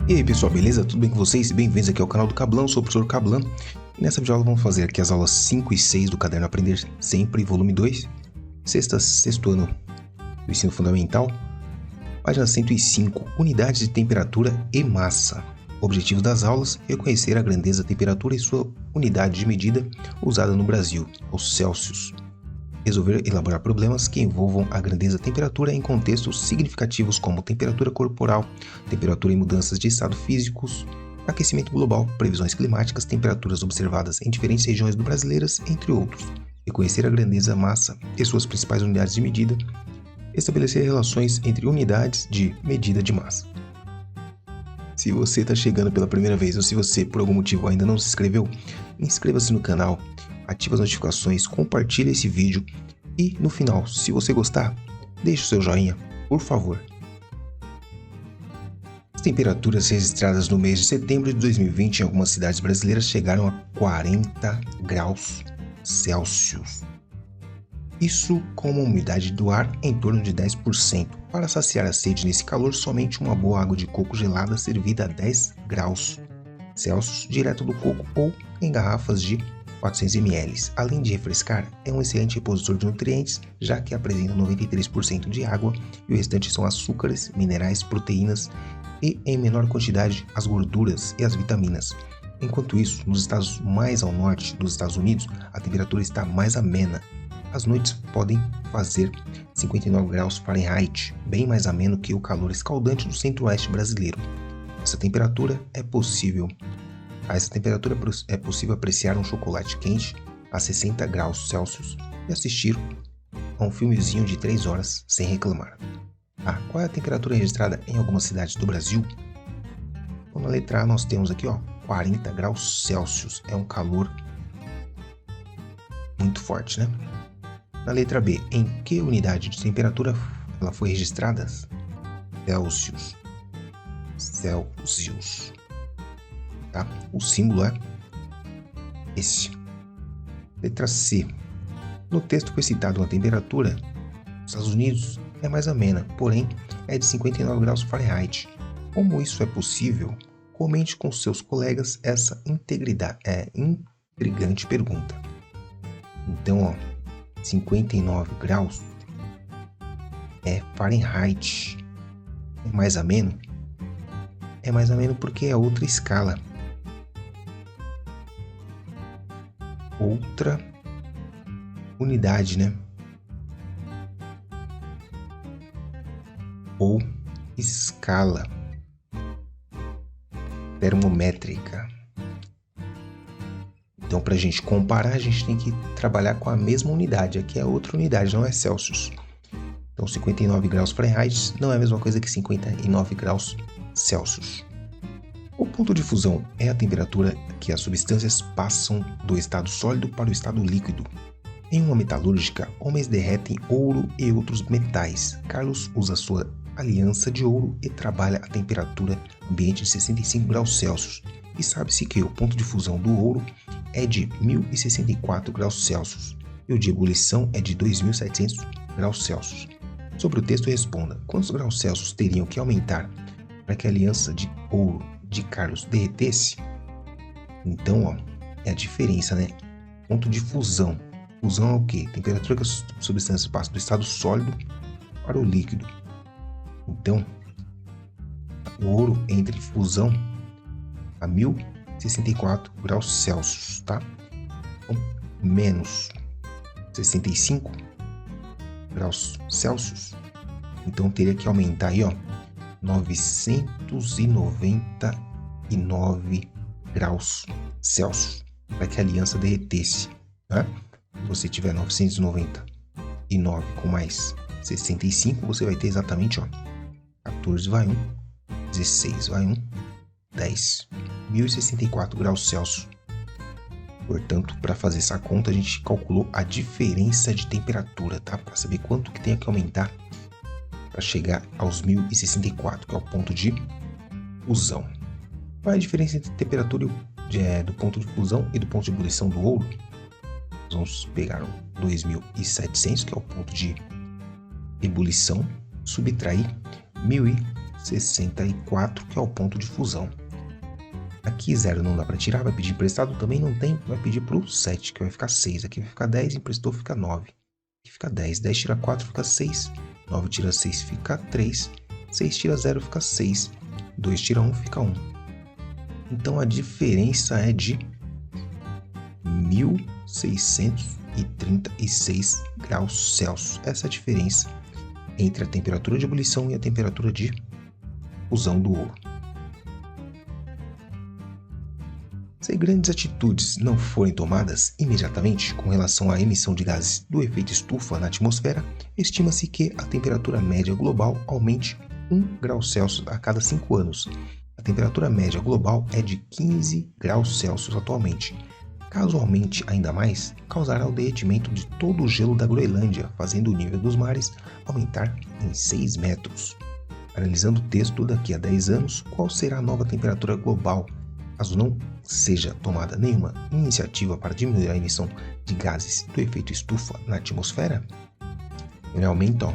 E aí pessoal, beleza? Tudo bem com vocês? Bem-vindos aqui ao canal do Cablan, eu sou o professor Cablan. E nessa videoaula vamos fazer aqui as aulas 5 e 6 do Caderno Aprender Sempre, volume 2, sexto ano do ensino fundamental, página 105, unidades de temperatura e massa. Objetivo das aulas: reconhecer a grandeza da temperatura e sua unidade de medida usada no Brasil, os Celsius. Resolver elaborar problemas que envolvam a grandeza da temperatura em contextos significativos como temperatura corporal, temperatura e mudanças de estado físicos, aquecimento global, previsões climáticas, temperaturas observadas em diferentes regiões brasileiras, entre outros. Reconhecer a grandeza, massa e suas principais unidades de medida. Estabelecer relações entre unidades de medida de massa. Se você está chegando pela primeira vez ou se você por algum motivo ainda não se inscreveu, inscreva-se no canal, ative as notificações, compartilhe esse vídeo e no final, se você gostar, deixe o seu joinha, por favor. As temperaturas registradas no mês de setembro de 2020 em algumas cidades brasileiras chegaram a 40 graus Celsius. Isso com uma umidade do ar em torno de 10%. Para saciar a sede nesse calor, somente uma boa água de coco gelada servida a 10 graus Celsius, direto do coco ou em garrafas de 400 ml. Além de refrescar, é um excelente repositor de nutrientes, já que apresenta 93% de água e o restante são açúcares, minerais, proteínas e, em menor quantidade, as gorduras e as vitaminas. Enquanto isso, nos estados mais ao norte dos Estados Unidos, a temperatura está mais amena. As noites podem fazer 59 graus Fahrenheit, bem mais ameno que o calor escaldante do centro-oeste brasileiro. A essa temperatura é possível apreciar um chocolate quente a 60 graus Celsius e assistir a um filmezinho de 3 horas sem reclamar. Qual é a temperatura registrada em algumas cidades do Brasil? Então, na letra A nós temos aqui 40 graus Celsius, é um calor muito forte, né? Na letra B, em que unidade de temperatura ela foi registrada? Celsius. Celsius. Tá? O símbolo é esse. Letra C. No texto foi citado uma temperatura nos Estados Unidos é mais amena, porém é de 59 graus Fahrenheit. Como isso é possível? Comente com seus colegas essa intrigante pergunta. Então, 59 graus é Fahrenheit. É mais ameno? É mais ameno porque é outra escala. Outra unidade, né? Ou escala termométrica. Então, para a gente comparar, a gente tem que trabalhar com a mesma unidade. Aqui é outra unidade, não é Celsius. Então, 59 graus Fahrenheit não é a mesma coisa que 59 graus Celsius. O ponto de fusão é a temperatura que as substâncias passam do estado sólido para o estado líquido. Em uma metalúrgica, homens derretem ouro e outros metais. Carlos usa sua aliança de ouro e trabalha a temperatura ambiente de 65 graus Celsius. E sabe-se que o ponto de fusão do ouro é de 1064 graus Celsius e o de ebulição é de 2700 graus Celsius. Sobre o texto responda: quantos graus Celsius teriam que aumentar para que a aliança de ouro de Carlos derretesse? Então, é a diferença, né? Ponto de fusão. Fusão é o quê? Temperatura que as substâncias passam do estado sólido para o líquido. Então, o ouro entra em fusão a 1064 graus Celsius, tá? Então, menos 65 graus Celsius. Então, teria que aumentar aí, 999 graus Celsius para que a aliança derretesse, né? Se você tiver 999 com mais 65, você vai ter exatamente 14 vai 1, 16 vai 1, 10, 1064 graus Celsius. Portanto, para fazer essa conta, a gente calculou a diferença de temperatura, tá? Para saber quanto que tem que aumentar para chegar aos 1064, que é o ponto de fusão. Qual é a diferença entre a temperatura do ponto de fusão e do ponto de ebulição do ouro? Nós vamos pegar o 2700, que é o ponto de ebulição, subtrair 1064 64, que é o ponto de fusão. Aqui 0 não dá para tirar, vai pedir emprestado, também não tem, vai pedir para o 7, que vai ficar 6. Aqui vai ficar 10, emprestou, fica 9. Aqui fica 10, 10 tira 4, fica 6. 9 tira 6, fica 3. 6 tira 0, fica 6. 2 tira 1, fica 1. Então a diferença é de 1636 graus Celsius. Essa é a diferença entre a temperatura de ebulição e a temperatura de fusão do ouro. Se grandes atitudes não forem tomadas imediatamente com relação à emissão de gases do efeito estufa na atmosfera, estima-se que a temperatura média global aumente 1 grau Celsius a cada 5 anos. A temperatura média global é de 15 graus Celsius atualmente. Caso aumente ainda mais, causará o derretimento de todo o gelo da Groenlândia, fazendo o nível dos mares aumentar em 6 metros. Analisando o texto daqui a 10 anos, qual será a nova temperatura global, caso não seja tomada nenhuma iniciativa para diminuir a emissão de gases do efeito estufa na atmosfera? Ele aumenta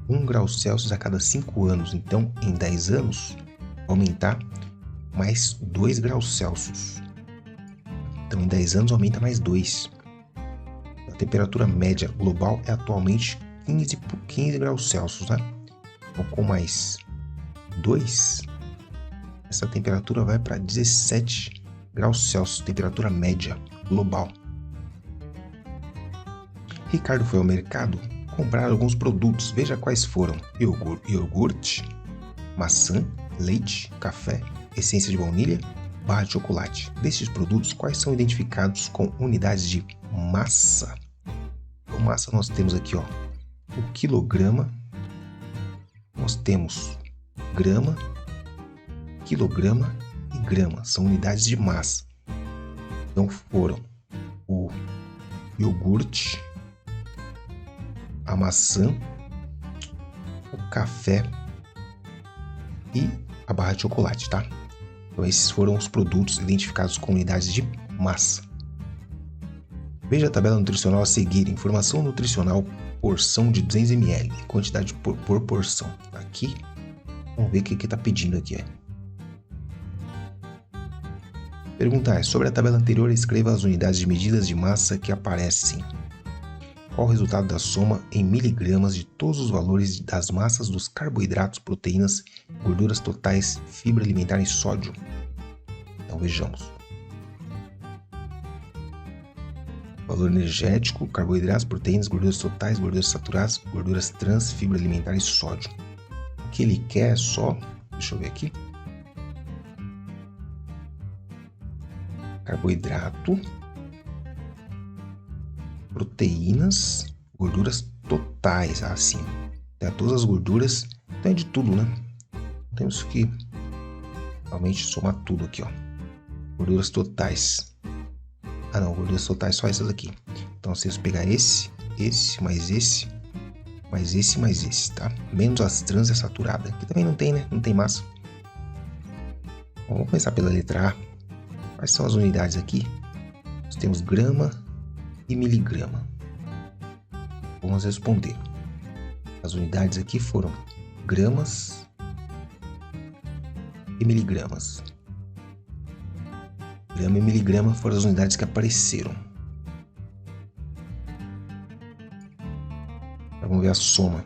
1 grau Celsius a cada 5 anos, então em 10 anos aumentar mais 2 graus Celsius. Então em 10 anos aumenta mais 2. A temperatura média global é atualmente 15 graus Celsius, né? Então com mais 2, essa temperatura vai para 17 graus Celsius, temperatura média global. Ricardo foi ao mercado comprar alguns produtos. Veja quais foram: iogurte, maçã, leite, café, essência de baunilha, barra de chocolate. Destes produtos, quais são identificados com unidades de massa? Então, massa nós temos aqui, ó, o quilograma, nós temos grama, quilograma e grama, são unidades de massa. Então foram o iogurte, a maçã, o café e a barra de chocolate, tá? Então esses foram os produtos identificados com unidades de massa. Veja a tabela nutricional a seguir: informação nutricional, porção de 200 ml, quantidade por porção. Aqui, vamos ver o que está pedindo aqui. Pergunta é: sobre a tabela anterior, escreva as unidades de medidas de massa que aparecem. Qual o resultado da soma em miligramas de todos os valores das massas dos carboidratos, proteínas, gorduras totais, fibra alimentar e sódio? Então vejamos. Valor energético, carboidratos, proteínas, gorduras totais, gorduras saturadas, gorduras trans, fibra alimentar e sódio. O que ele quer é só, deixa eu ver aqui, carboidrato, proteínas, gorduras totais, assim, todas as gorduras, então é de tudo, né? Temos que realmente somar tudo aqui, ó. Gorduras totais. Ah não, gorduras totais só essas aqui. Então se eu pegar esse, mais esse, mais esse, mais esse, tá? Menos as trans e a saturada. Aqui também não tem, né? Não tem massa. Bom, vamos começar pela letra A. Quais são as unidades aqui? Nós temos grama e miligrama. Vamos responder. As unidades aqui foram gramas e miligramas. Grama e miligrama foram as unidades que apareceram. Então, vamos ver a soma.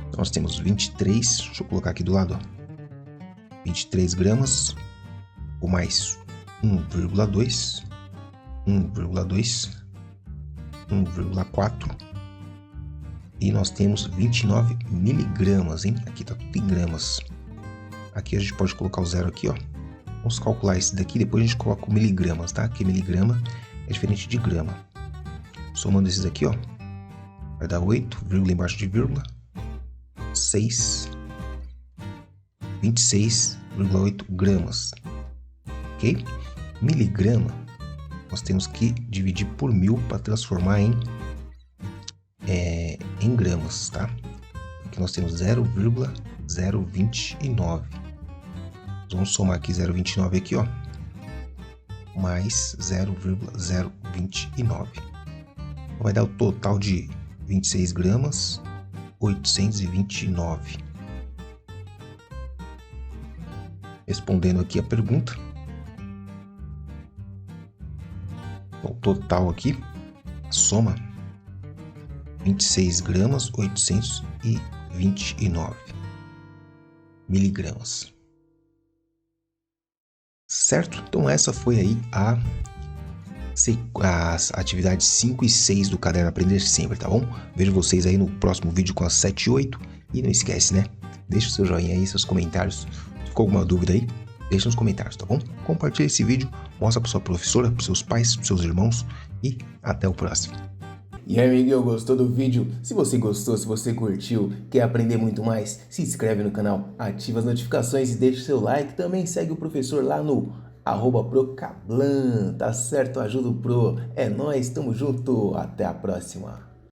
Então, nós temos 23, deixa eu colocar aqui do lado, ó. 23 gramas, ou mais 1,2, 1,4 e nós temos 29 miligramas, hein? Aqui tá tudo em gramas. Aqui a gente pode colocar o zero aqui, ó. Vamos calcular esse daqui, depois a gente coloca o miligramas, tá? Aqui miligrama é diferente de grama. Somando esses aqui, ó, vai dar 8, vírgula embaixo de vírgula, 6, 26,8 gramas. Ok? Miligrama, nós temos que dividir por 1000 para transformar em gramas, tá? Aqui nós temos 0,029. Vamos somar aqui 0,29 aqui, ó, mais 0,029. Vai dar o total de 26 gramas 829. Respondendo aqui a pergunta. O total aqui, a soma, 26 gramas 829 miligramas. Certo? Então essa foi aí as atividades 5 e 6 do Caderno Aprender Sempre, tá bom? Vejo vocês aí no próximo vídeo com as 7 e 8. E não esquece, né? Deixa o seu joinha aí, seus comentários. Se ficou alguma dúvida aí, deixa nos comentários, tá bom? Compartilha esse vídeo, mostra para sua professora, para seus pais, para seus irmãos e até o próximo. E aí, amiguinho, gostou do vídeo? Se você gostou, se você curtiu, quer aprender muito mais, se inscreve no canal, ativa as notificações e deixa o seu like. Também segue o professor lá no @procablan, tá certo? Ajuda o Pro. É nóis, tamo junto, até a próxima.